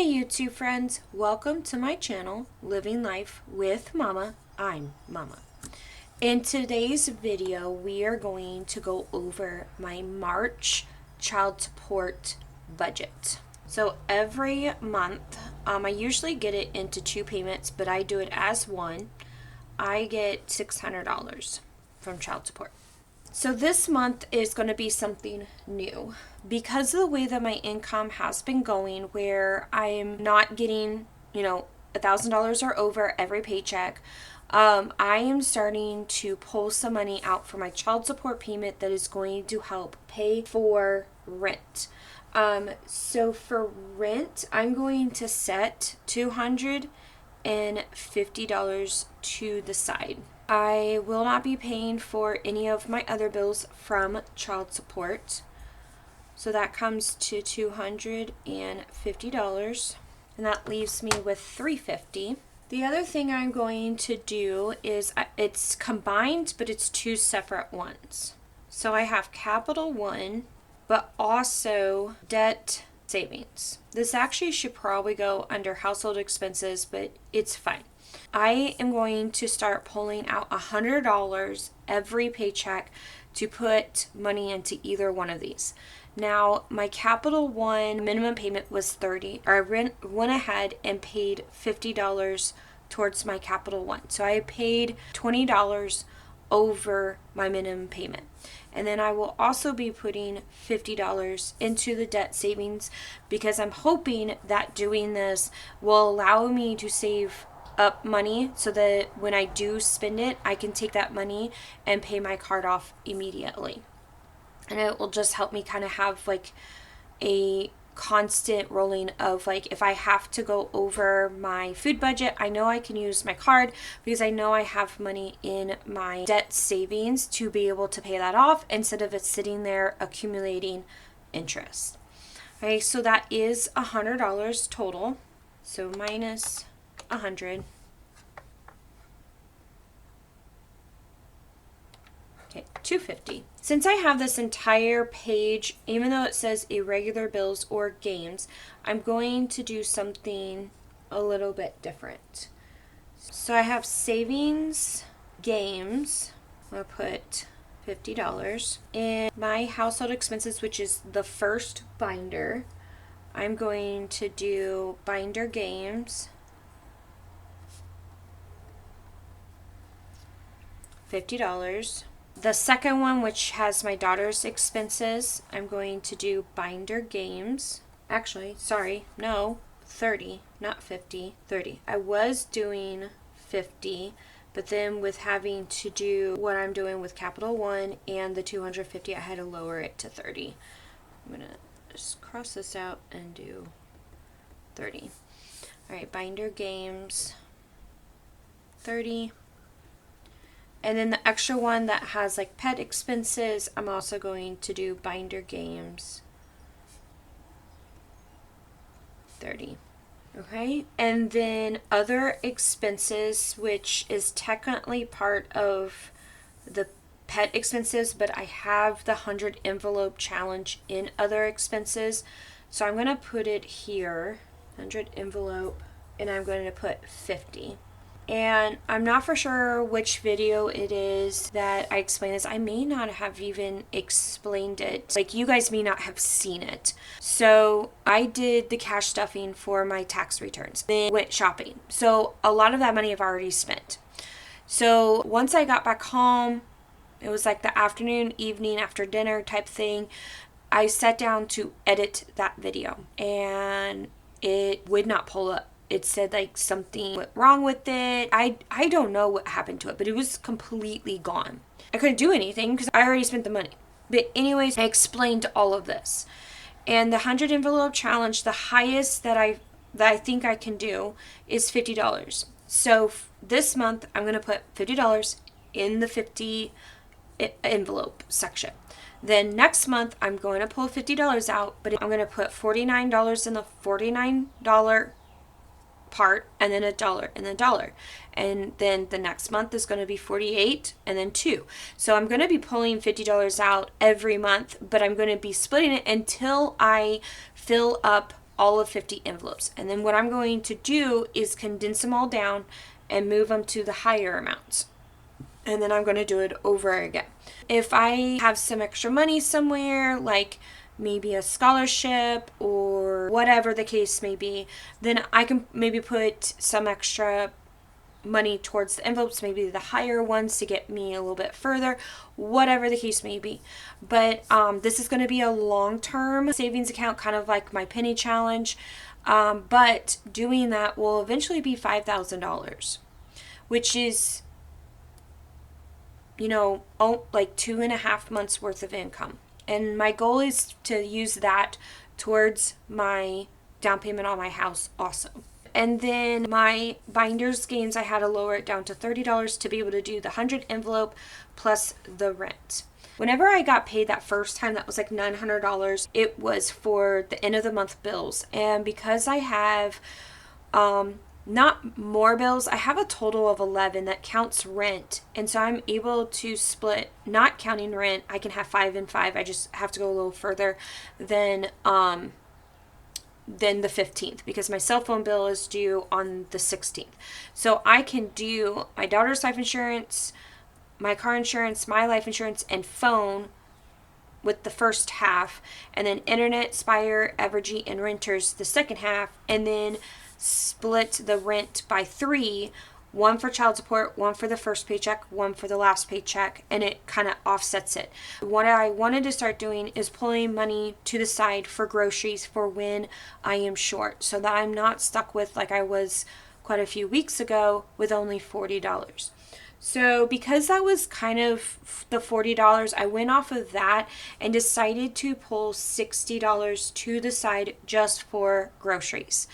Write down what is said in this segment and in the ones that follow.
Hey YouTube friends, welcome to my channel, Living Life with Mama. I'm Mama. In today's video, we are going to go over my March child support budget. So every month, I usually get it into two payments, but I do it as one. I get $600 from child support. So this month is going to be something new because of the way that my income has been going, where I'm not getting, $1,000 or over every paycheck. I am starting to pull some money out for my child support payment that is going to help pay for rent. So for rent, I'm going to set $250 to the side. I will not be paying for any of my other bills from child support. So that comes to $250, and that leaves me with $350. The other thing I'm going to do is it's combined, but it's two separate ones. So I have Capital One, but also debt savings. This actually should probably go under household expenses, but it's fine. I am going to start pulling out $100 every paycheck to put money into either one of these. Now, my Capital One minimum payment was $30. I went ahead and paid $50 towards my Capital One. So I paid $20 over my minimum payment. And then I will also be putting $50 into the debt savings because I'm hoping that doing this will allow me to save up money so that when I do spend it, I can take that money and pay my card off immediately. And it will just help me kind of have like a constant rolling of, like, if I have to go over my food budget, I know I can use my card because I know I have money in my debt savings to be able to pay that off instead of it sitting there accumulating interest. Okay, so that is $100 total. So minus 100. Okay, $250. Since I have this entire page, even though it says irregular bills or games, I'm going to do something a little bit different. So I have savings, games. I'll put $50. And my household expenses, which is the first binder, I'm going to do binder games. $50. The second one, which has my daughter's expenses, I'm going to do binder games. Actually, sorry, no, 30, not 50, 30. I was doing 50, but then with having to do what I'm doing with Capital One and the 250, I had to lower it to 30. I'm going to just cross this out and do 30. All right, binder games, 30. And then the extra one that has like pet expenses, I'm also going to do binder games, 30. Okay, and then other expenses, which is technically part of the pet expenses, but I have the 100 envelope challenge in other expenses. So I'm going to put it here, 100 envelope, and I'm going to put 50. And I'm not for sure which video it is that I explain this. I may not have even explained it. Like, you guys may not have seen it. So I did the cash stuffing for my tax returns. Then went shopping. So a lot of that money I've already spent. So once I got back home, it was like the afternoon, evening, after dinner type thing. I sat down to edit that video and it would not pull up. It said like something went wrong with it. I don't know what happened to it, but it was completely gone. I couldn't do anything because I already spent the money. But anyways, I explained all of this. And the 100 envelope challenge, the highest that I think I can do is $50. So this month I'm going to put $50 in the 50 envelope section. Then next month I'm going to pull $50 out, but I'm going to put $49 in the $49 part, and then $1 and then $1, and then the next month is going to be 48 and then 2. So I'm going to be pulling $50 out every month, but I'm going to be splitting it until I fill up all of 50 envelopes. And then what I'm going to do is condense them all down and move them to the higher amounts. And then I'm going to do it over again. If I have some extra money somewhere, like maybe a scholarship or whatever the case may be, then I can maybe put some extra money towards the envelopes, maybe the higher ones to get me a little bit further, whatever the case may be. But this is going to be a long-term savings account, kind of like my penny challenge. But doing that will eventually be $5,000, which is, like 2.5 months worth of income. And my goal is to use that towards my down payment on my house also. And then my binders gains, I had to lower it down to $30 to be able to do the 100 envelope plus the rent. Whenever I got paid that first time, that was like $900. It was for the end of the month bills. And because I have not more bills, I have a total of 11 that counts rent. And so I'm able to split, not counting rent, I can have 5 and 5. I just have to go a little further than the 15th, because my cell phone bill is due on the 16th. So I can do my daughter's life insurance, my car insurance, my life insurance, and phone with the first half, and then internet, Spire, Evergy, and renters the second half, and then split the rent by 3, one for child support, one for the first paycheck, one for the last paycheck, and it kind of offsets it. What I wanted to start doing is pulling money to the side for groceries for when I am short, so that I'm not stuck with, like I was quite a few weeks ago, with only $40. So because that was kind of the $40, I went off of that and decided to pull $60 to the side just for groceries.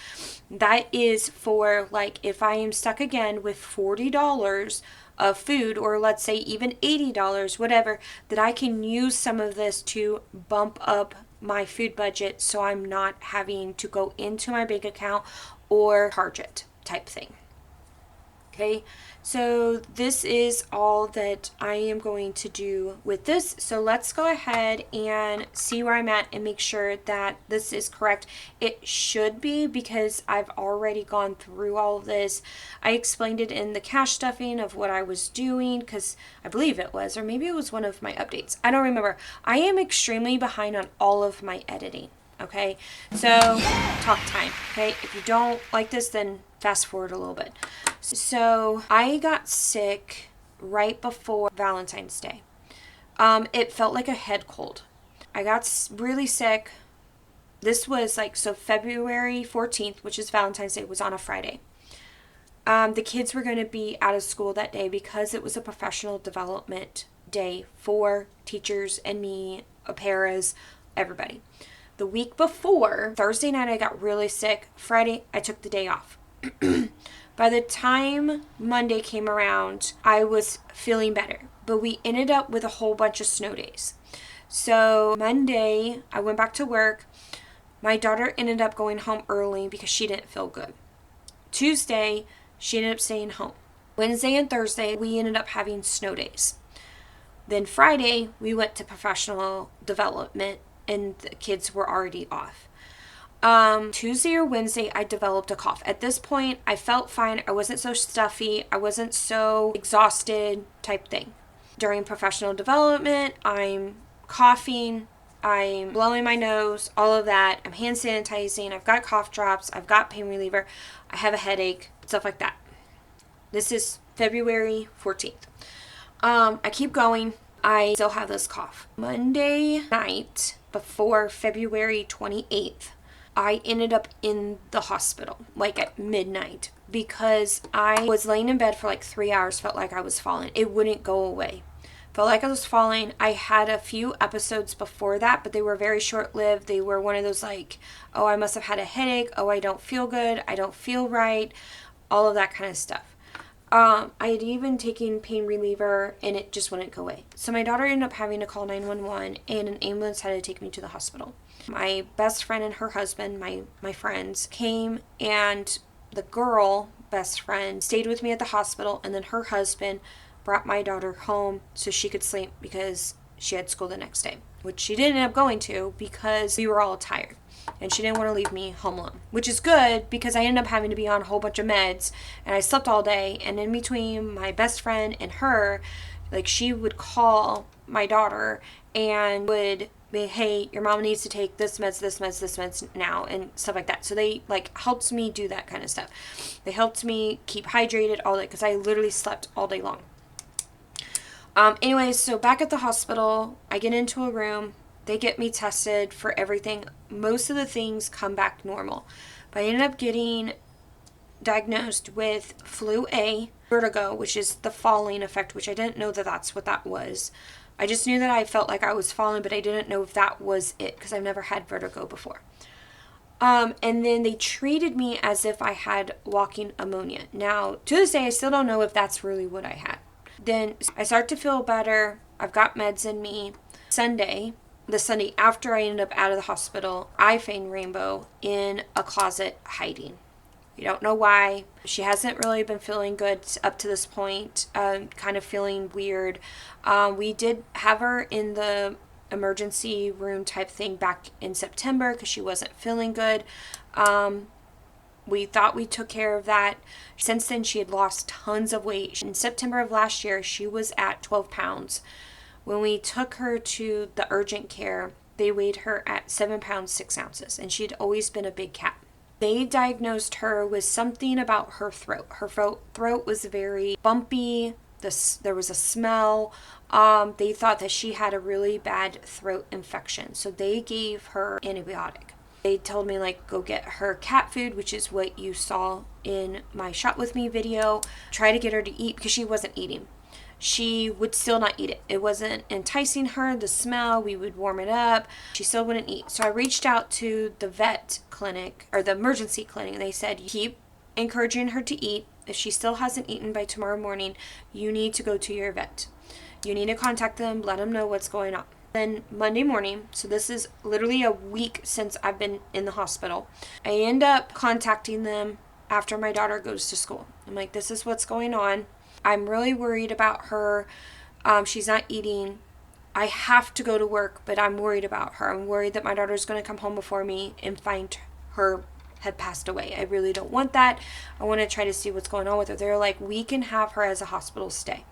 That is for, like, if I am stuck again with $40 of food, or let's say even $80, whatever, that I can use some of this to bump up my food budget so I'm not having to go into my bank account or charge it type thing. Okay, so this is all that I am going to do with this. So let's go ahead and see where I'm at and make sure that this is correct. It should be, because I've already gone through all of this. I explained it in the cash stuffing of what I was doing, because I believe it was, or maybe it was one of my updates. I don't remember. I am extremely behind on all of my editing. Okay, so talk time. Okay, if you don't like this, then fast forward a little bit. So I got sick right before Valentine's Day. It felt like a head cold. I got really sick. This was so February 14th, which is Valentine's Day, was on a Friday. The kids were going to be out of school that day because it was a professional development day for teachers and me, paras, everybody. The week before, Thursday night, I got really sick. Friday, I took the day off. By the time Monday came around, I was feeling better. But we ended up with a whole bunch of snow days. So Monday, I went back to work. My daughter ended up going home early because she didn't feel good. Tuesday, she ended up staying home. Wednesday and Thursday, we ended up having snow days. Then Friday, we went to professional development, and the kids were already off. Tuesday or Wednesday, I developed a cough. At this point, I felt fine. I wasn't so stuffy. I wasn't so exhausted type thing. During professional development, I'm coughing, I'm blowing my nose, all of that. I'm hand sanitizing. I've got cough drops. I've got pain reliever. I have a headache, stuff like that. This is February 14th. I keep going. I still have this cough. Monday night before February 28th, I ended up in the hospital, at midnight, because I was laying in bed for 3 hours, felt like I was falling. It wouldn't go away. Felt like I was falling. I had a few episodes before that, but they were very short-lived. They were one of those oh, I must have had a headache. Oh, I don't feel good. I don't feel right. All of that kind of stuff. I had even taken pain reliever and it just wouldn't go away. So my daughter ended up having to call 911 and an ambulance had to take me to the hospital. My best friend and her husband, my friends, came, and the girl best friend stayed with me at the hospital, and then her husband brought my daughter home so she could sleep because she had school the next day. which she didn't end up going to because we were all tired. And she didn't want to leave me home alone, which is good because I ended up having to be on a whole bunch of meds and I slept all day. And in between my best friend and her, like, she would call my daughter and would be, hey, your mom needs to take this meds now, and stuff like that. So they like helped me do that kind of stuff. They helped me keep hydrated all day because I literally slept all day long. Anyways, so back at the hospital, I get into a room. They get me tested for everything. Most of the things come back normal. But I ended up getting diagnosed with flu A, vertigo, which is the falling effect, which I didn't know that that's what that was. I just knew that I felt like I was falling, but I didn't know if that was it because I've never had vertigo before. And then they treated me as if I had walking pneumonia. Now, to this day, I still don't know if that's really what I had. Then I start to feel better. I've got meds in me. The Sunday after I ended up out of the hospital, I found Rainbow in a closet hiding. We don't know why. She hasn't really been feeling good up to this point, kind of feeling weird. We did have her in the emergency room type thing back in September because she wasn't feeling good. We thought we took care of that. Since then, she had lost tons of weight. In September of last year, she was at 12 pounds. When we took her to the urgent care, they weighed her at 7 pounds, 6 ounces, and she'd always been a big cat. They diagnosed her with something about her throat. Her throat was very bumpy. There was a smell. They thought that she had a really bad throat infection, so they gave her antibiotic. They told me, like, go get her cat food, which is what you saw in my Shot With Me video. Try to get her to eat because she wasn't eating. She would still not eat it. It wasn't enticing her, the smell. We would warm it up. She still wouldn't eat. So I reached out to the vet clinic, or the emergency clinic, and they said, keep encouraging her to eat. If she still hasn't eaten by tomorrow morning, you need to go to your vet. You need to contact them, let them know what's going on. Then Monday morning, so this is literally a week since I've been in the hospital, I end up contacting them after my daughter goes to school. I'm like, this is what's going on. I'm really worried about her. She's not eating. I have to go to work, but I'm worried about her. I'm worried that my daughter's going to come home before me and find her had passed away. I really don't want that. I want to try to see what's going on with her. They're like, we can have her as a hospital stay.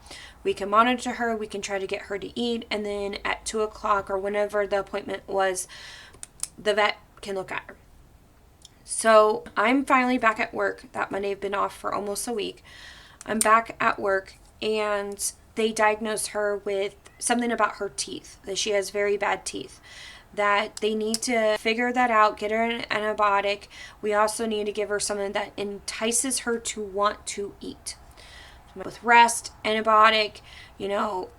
We can monitor her. We can try to get her to eat. And then at 2 o'clock or whenever the appointment was, the vet can look at her. So I'm finally back at work. That Monday I've been off for almost a week. I'm back at work and they diagnosed her with something about her teeth, that she has very bad teeth, that they need to figure that out, get her an antibiotic. We also need to give her something that entices her to want to eat. With rest, antibiotic,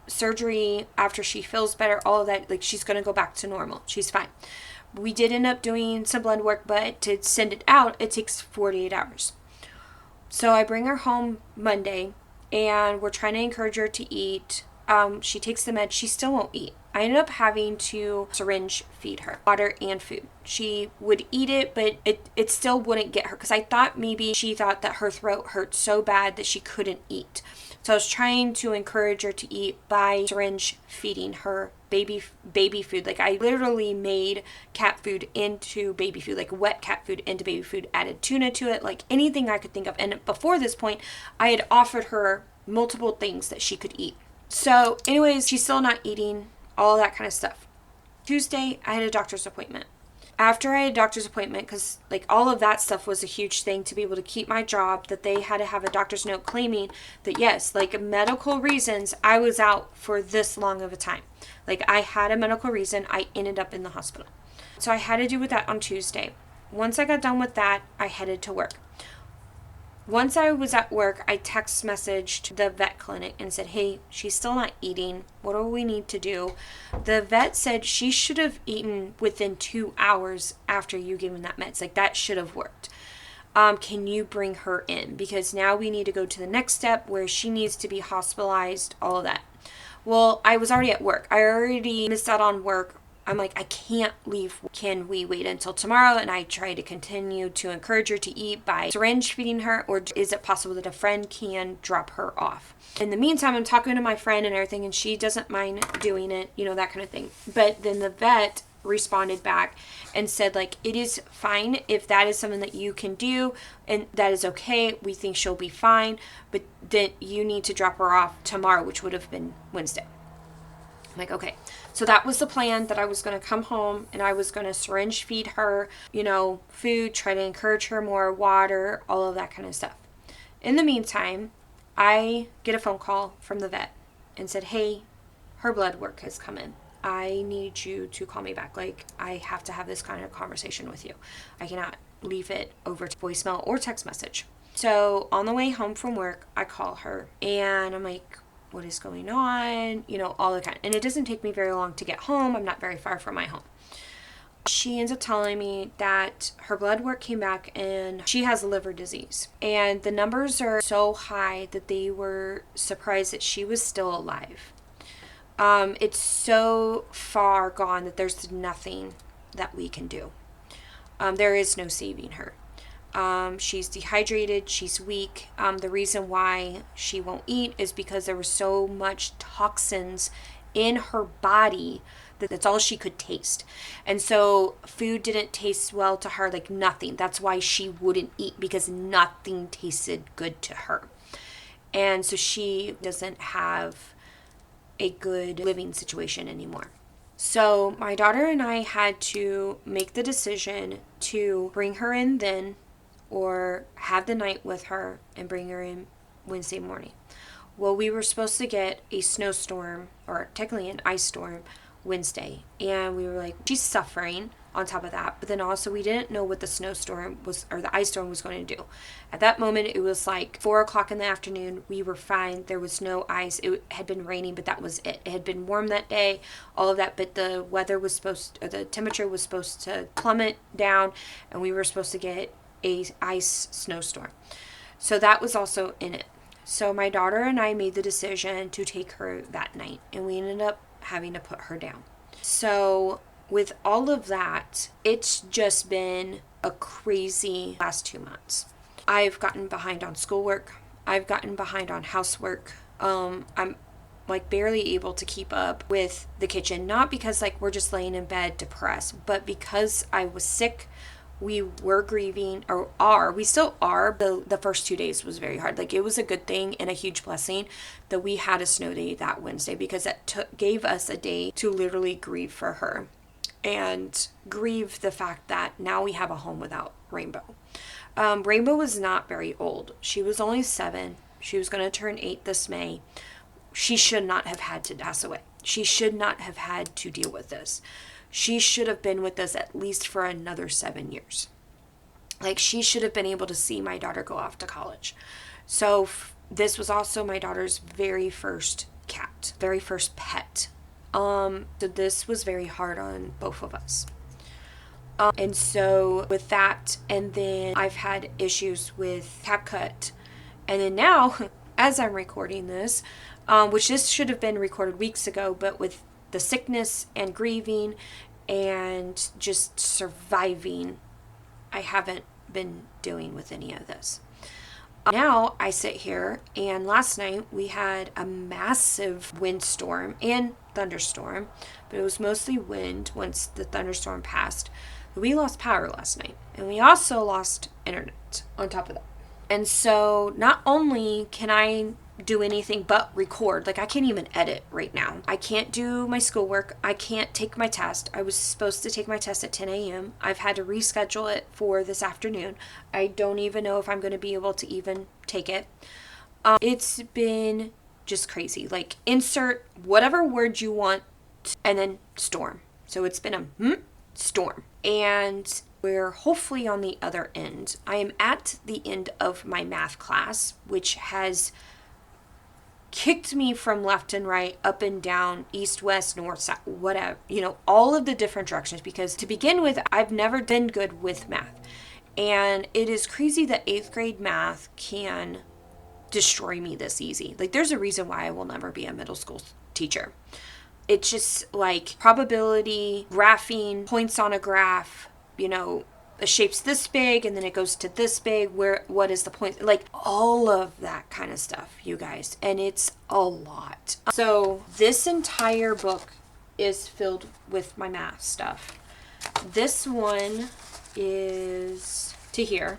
surgery after she feels better, all of that, like, she's going to go back to normal. She's fine. We did end up doing some blood work, but to send it out, it takes 48 hours. So I bring her home Monday, and we're trying to encourage her to eat. She takes the med. She still won't eat. I ended up having to syringe feed her water and food. She would eat it, but it still wouldn't get her because I thought maybe she thought that her throat hurt so bad that she couldn't eat. So I was trying to encourage her to eat by syringe feeding her baby food. Like, I literally made cat food into baby food, like wet cat food into baby food, added tuna to it, like anything I could think of. And before this point, I had offered her multiple things that she could eat. So anyways, she's still not eating, all that kind of stuff. Tuesday, I had a doctor's appointment. After I had a doctor's appointment, because like all of that stuff was a huge thing to be able to keep my job, that they had to have a doctor's note claiming that yes, like medical reasons, I was out for this long of a time. Like, I had a medical reason, I ended up in the hospital. So I had to do with that on Tuesday. Once I got done with that, I headed to work. Once I was at work, I text messaged the vet clinic and said, hey, she's still not eating. What do we need to do? The vet said she should have eaten within 2 hours after you gave him that meds. Like, that should have worked. Can you bring her in? Because now we need to go to the next step where she needs to be hospitalized, all of that. Well, I was already at work. I already missed out on work I'm like, I can't leave. Can we wait until tomorrow? And I try to continue to encourage her to eat by syringe feeding her, or is it possible that a friend can drop her off? In the meantime, I'm talking to my friend and everything, and she doesn't mind doing it, that kind of thing. But then the vet responded back and said, like, it is fine if that is something that you can do, and that is okay. We think she'll be fine, but then you need to drop her off tomorrow, which would have been Wednesday. I'm like, okay. So that was the plan, that I was going to come home and I was going to syringe feed her, food, try to encourage her more, water, all of that kind of stuff. In the meantime, I get a phone call from the vet and said, hey, her blood work has come in. I need you to call me back. Like, I have to have this kind of conversation with you. I cannot leave it over to voicemail or text message. So on the way home from work, I call her and I'm like, what is going on? All the kind. And it doesn't take me very long to get home. I'm not very far from my home. She ends up telling me that her blood work came back and she has liver disease. And the numbers are so high that they were surprised that she was still alive. It's so far gone that there's nothing that we can do. There is no saving her. She's dehydrated, she's weak. The reason why she won't eat is because there was so much toxins in her body that that's all she could taste. And so food didn't taste well to her, like nothing. That's why she wouldn't eat, because nothing tasted good to her. And so she doesn't have a good living situation anymore. So my daughter and I had to make the decision to bring her in then, or have the night with her and bring her in Wednesday morning. Well, we were supposed to get a snowstorm, or technically an ice storm, Wednesday. And we were like, she's suffering on top of that. But then also we didn't know what the snowstorm was, or the ice storm was going to do. At that moment, it was like 4 o'clock in the afternoon. We were fine. There was no ice. It had been raining, but that was it. It had been warm that day, all of that. But the weather was the temperature was supposed to plummet down, and we were supposed to get a ice snowstorm. So that was also in it. So my daughter and I made the decision to take her that night, and we ended up having to put her down. So with all of that, it's just been a crazy last 2 months. I've gotten behind on schoolwork. I've gotten behind on housework. I'm like barely able to keep up with the kitchen, not because like we're just laying in bed depressed, but because I was sick. We were grieving, we still are. The first 2 days was very hard. Like, it was a good thing and a huge blessing that we had a snow day that Wednesday, because that gave us a day to literally grieve for her and grieve the fact that now we have a home without Rainbow. Rainbow was not very old. She was only 7. She was going to turn 8 this May. She should not have had to pass away. She should not have had to deal with this. She should have been with us at least for another 7 years. Like, she should have been able to see my daughter go off to college. So this was also my daughter's very first cat, very first pet. So this was very hard on both of us. And so with that, and then I've had issues with CapCut. And then now, as I'm recording this, which this should have been recorded weeks ago, but with the sickness and grieving and just surviving, I haven't been doing with any of this. Now I sit here, and last night we had a massive windstorm and thunderstorm, but it was mostly wind. Once the thunderstorm passed, we lost power last night, and we also lost internet on top of that. And so not only can I do anything but record, like I can't even edit right now. I can't do my schoolwork. I can't take my test. I was supposed to take my test at 10 a.m. I've had to reschedule it for this afternoon. I don't even know if I'm going to be able to even take it. It's been just crazy. Like, insert whatever word you want and then storm. So it's been a storm. And we're hopefully on the other end. I am at the end of my math class, which has kicked me from left and right, up and down, east, west, north, south, whatever, all of the different directions, because to begin with, I've never been good with math. And it is crazy that 8th grade math can destroy me this easy. Like, there's a reason why I will never be a middle school teacher. It's just like probability, graphing, points on a graph, you know, the shape's this big and then it goes to this big, what is the point, like all of that kind of stuff, you guys, and it's a lot. So this entire book is filled with my math stuff. This one is to here.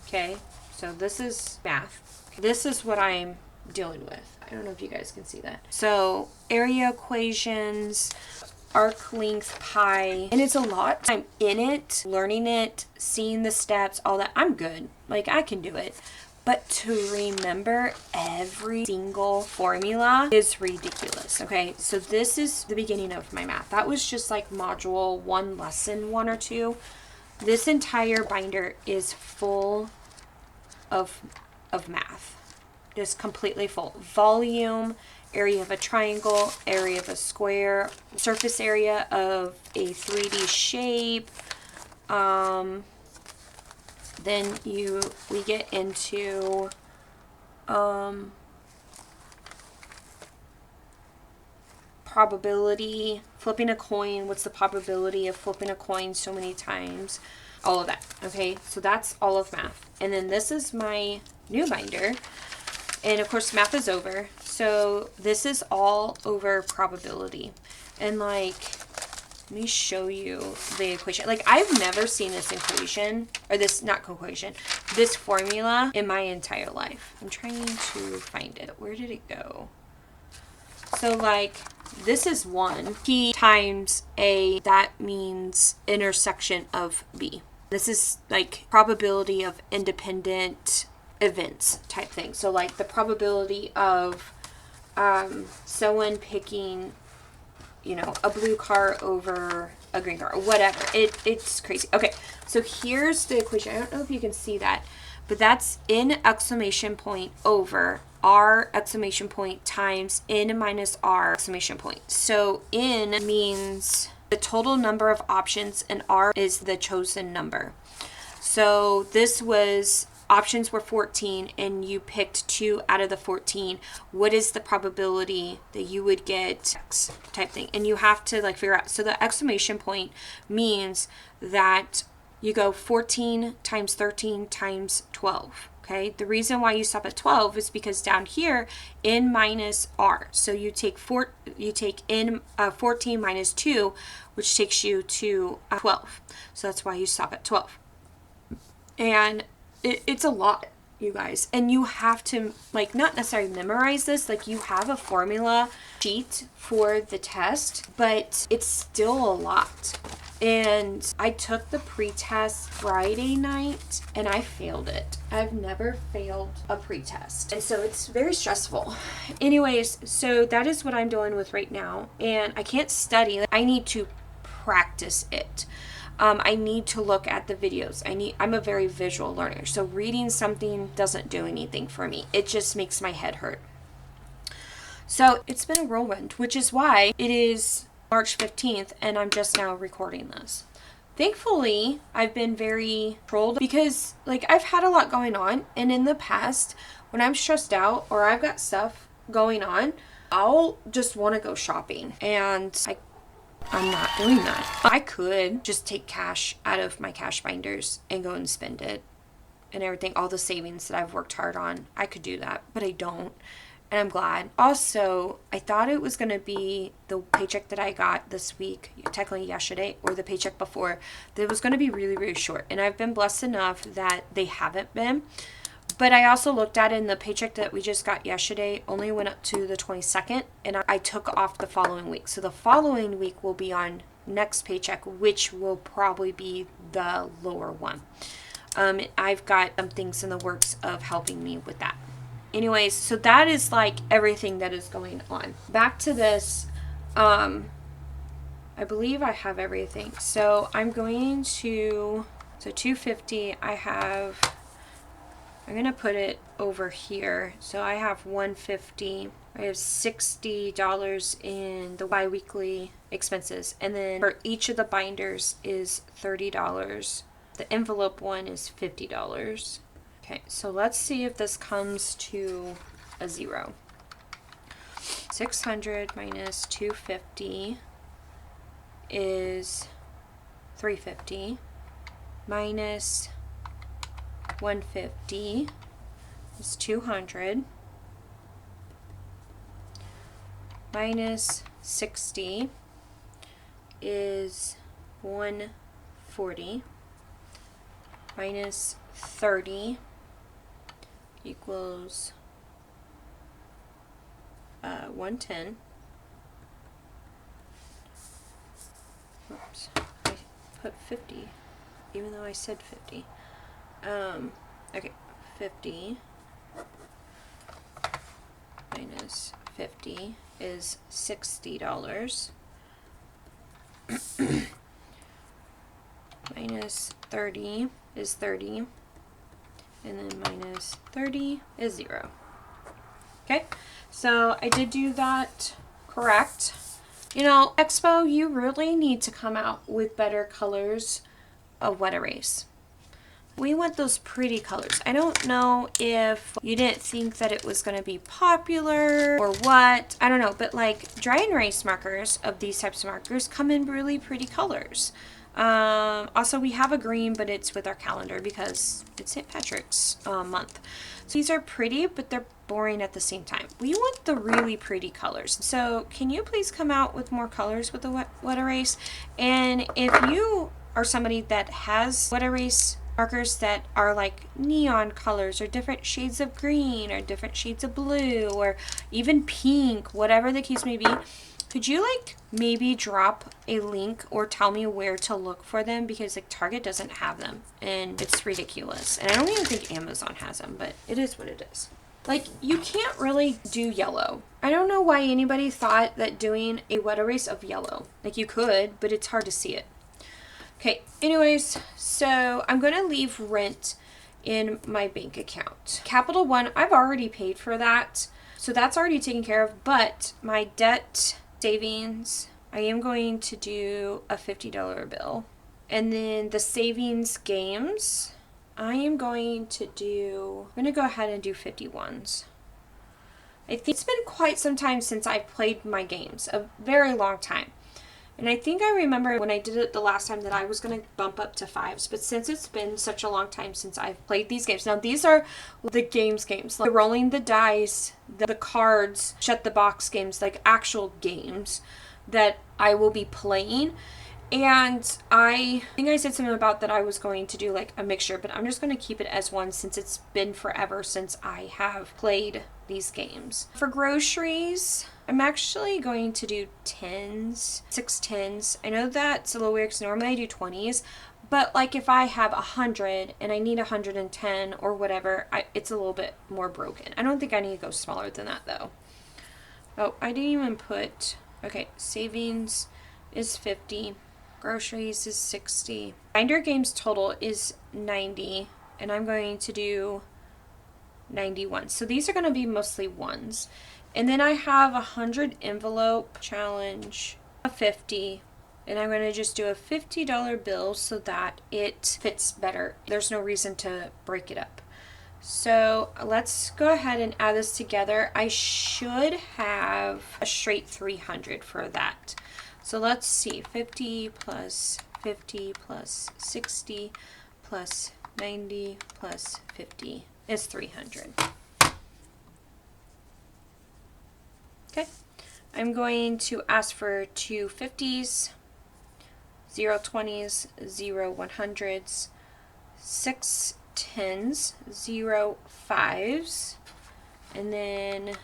Okay, so this is math. This is what I'm dealing with. I don't know if you guys can see that. So area equations, arc length, pi, and it's a lot. I'm in it, learning it, seeing the steps, all that. I'm good. Like, I can do it. But to remember every single formula is ridiculous. Okay, so this is the beginning of my math. That was just like module 1, lesson 1 or 2. This entire binder is full of math. Just completely full. Volume, area of a triangle, area of a square, surface area of a 3D shape. Then we get into probability, flipping a coin. What's the probability of flipping a coin so many times? All of that. Okay, so that's all of math. And then this is my new binder. And of course, math is over. So this is all over probability. And like, let me show you the equation. Like, I've never seen this equation, or this, not equation, this formula in my entire life. I'm trying to find it. Where did it go? So like, this is 1. P times A, that means intersection of B. This is like probability of independent events type thing. So like the probability of someone picking, you know, a blue car over a green car or whatever. It's crazy. Okay, so here's the equation. I don't know if you can see that, but that's n exclamation point over r exclamation point times n minus r exclamation point. So n means the total number of options and r is the chosen number. So this was, options were 14 and you picked 2 out of the 14. What is the probability that you would get X type thing? And you have to like figure out. So the exclamation point means that you go 14 times 13 times 12. Okay, the reason why you stop at 12 is because down here, n minus r. So you take 14 minus 2, which takes you to 12. So that's why you stop at 12. And it's a lot, you guys. And you have to, like, not necessarily memorize this. Like, you have a formula sheet for the test, but it's still a lot. And I took the pre-test Friday night and I failed it. I've never failed a pre-test. And so it's very stressful. Anyways, so that is what I'm dealing with right now. And I can't study. I need to practice it. I need to look at the videos. I'm a very visual learner. So reading something doesn't do anything for me. It just makes my head hurt. So it's been a whirlwind, which is why it is March 15th and I'm just now recording this. Thankfully, I've been very controlled because like I've had a lot going on, and in the past when I'm stressed out or I've got stuff going on, I'll just want to go shopping, and I'm not doing that. I could just take cash out of my cash binders and go and spend it and everything, all the savings that I've worked hard on. I could do that, but I don't. And I'm glad. Also, I thought it was going to be the paycheck that I got this week, technically yesterday, or the paycheck before, that it was going to be really, really short. And I've been blessed enough that they haven't been. But I also looked at it, and the paycheck that we just got yesterday only went up to the 22nd, and I took off the following week. So the following week will be on next paycheck, which will probably be the lower one. I've got some things in the works of helping me with that. Anyways, so that is like everything that is going on. Back to this, I believe I have everything. So I'm going to, so 250, I'm going to put it over here. So I have 150. I have $60 in the bi-weekly expenses. And then for each of the binders is $30. The envelope one is $50. Okay, so let's see if this comes to a 0. 600 minus 250 is 350. Minus 150 is 200. Minus 60 is 140. Minus 30 equals 110. Oops, I put 50, even though I said 50. Okay, 50 minus 50 is $60. Minus 30 is 30. And then minus 30 is 0. Okay, so I did do that correct. You know, Expo, you really need to come out with better colors of wet erase. We want those pretty colors. I don't know if you didn't think that it was going to be popular or what. I don't know, but like dry erase markers of these types of markers come in really pretty colors. Also, we have a green, but it's with our calendar because it's St. Patrick's month. So these are pretty, but they're boring at the same time. We want the really pretty colors. So can you please come out with more colors with the wet erase? And if you are somebody that has wet erase markers that are like neon colors or different shades of green or different shades of blue or even pink, whatever the case may be, could you like maybe drop a link or tell me where to look for them, because like Target doesn't have them and it's ridiculous. And I don't even think Amazon has them, but it is what it is. Like, you can't really do yellow. I don't know why anybody thought that doing a wet erase of yellow, like you could, but it's hard to see it. Okay, anyways, so I'm going to leave rent in my bank account. Capital One, I've already paid for that, so that's already taken care of, but my debt savings, I am going to do a $50 bill. And then the savings games, I am going to do, I'm going to go ahead and do 51s. I think it's been quite some time since I played my games, a very long time. And I think I remember when I did it the last time that I was going to bump up to 5s. But since it's been such a long time since I've played these games. Now, these are the games, like rolling the dice, the cards, shut the box games, like actual games that I will be playing. And I think I said something about that I was going to do like a mixture, but I'm just going to keep it as one since it's been forever since I have played these games. For groceries, I'm actually going to do 10s, 6 10s. I know that's a little weird because normally I do 20s, but like if I have 100 and I need 110 or whatever, it's a little bit more broken. I don't think I need to go smaller than that though. Oh, I didn't even put, okay, savings is 50. Groceries is 60. Binder games total is 90, and I'm going to do 91. So these are going to be mostly ones. And then I have 100 envelope challenge, a 50, and I'm going to just do a $50 bill so that it fits better. There's no reason to break it up. So let's go ahead and add this together. I should have a straight 300 for that. So let's see, 50 plus 50 plus 60 plus 90 plus 50 is 300. Okay, I'm going to ask for 2 50s, 0 20s, 0 100s, 6 10s, 0 5s, and then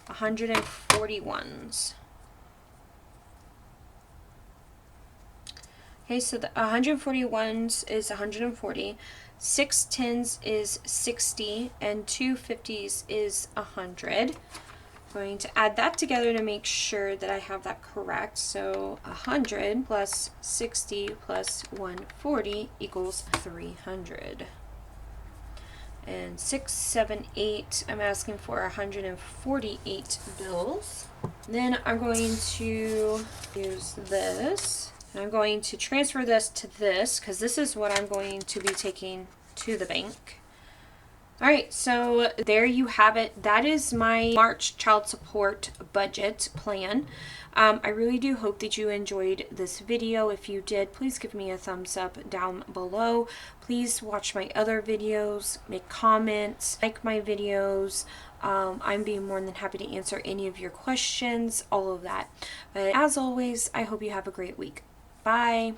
141s. Okay, so the 141s is 140, 6 10s is 60, and 2 50s is 100. I'm going to add that together to make sure that I have that correct. So 100 plus 60 plus 140 equals 300. And 6, 7, 8, I'm asking for 148 bills. Then I'm going to use this. And I'm going to transfer this to this because this is what I'm going to be taking to the bank. All right, so there you have it. That is my March child support budget plan. I really do hope that you enjoyed this video. If you did, please give me a thumbs up down below. Please watch my other videos, make comments, like my videos. I'm being more than happy to answer any of your questions, all of that. But as always, I hope you have a great week. Bye.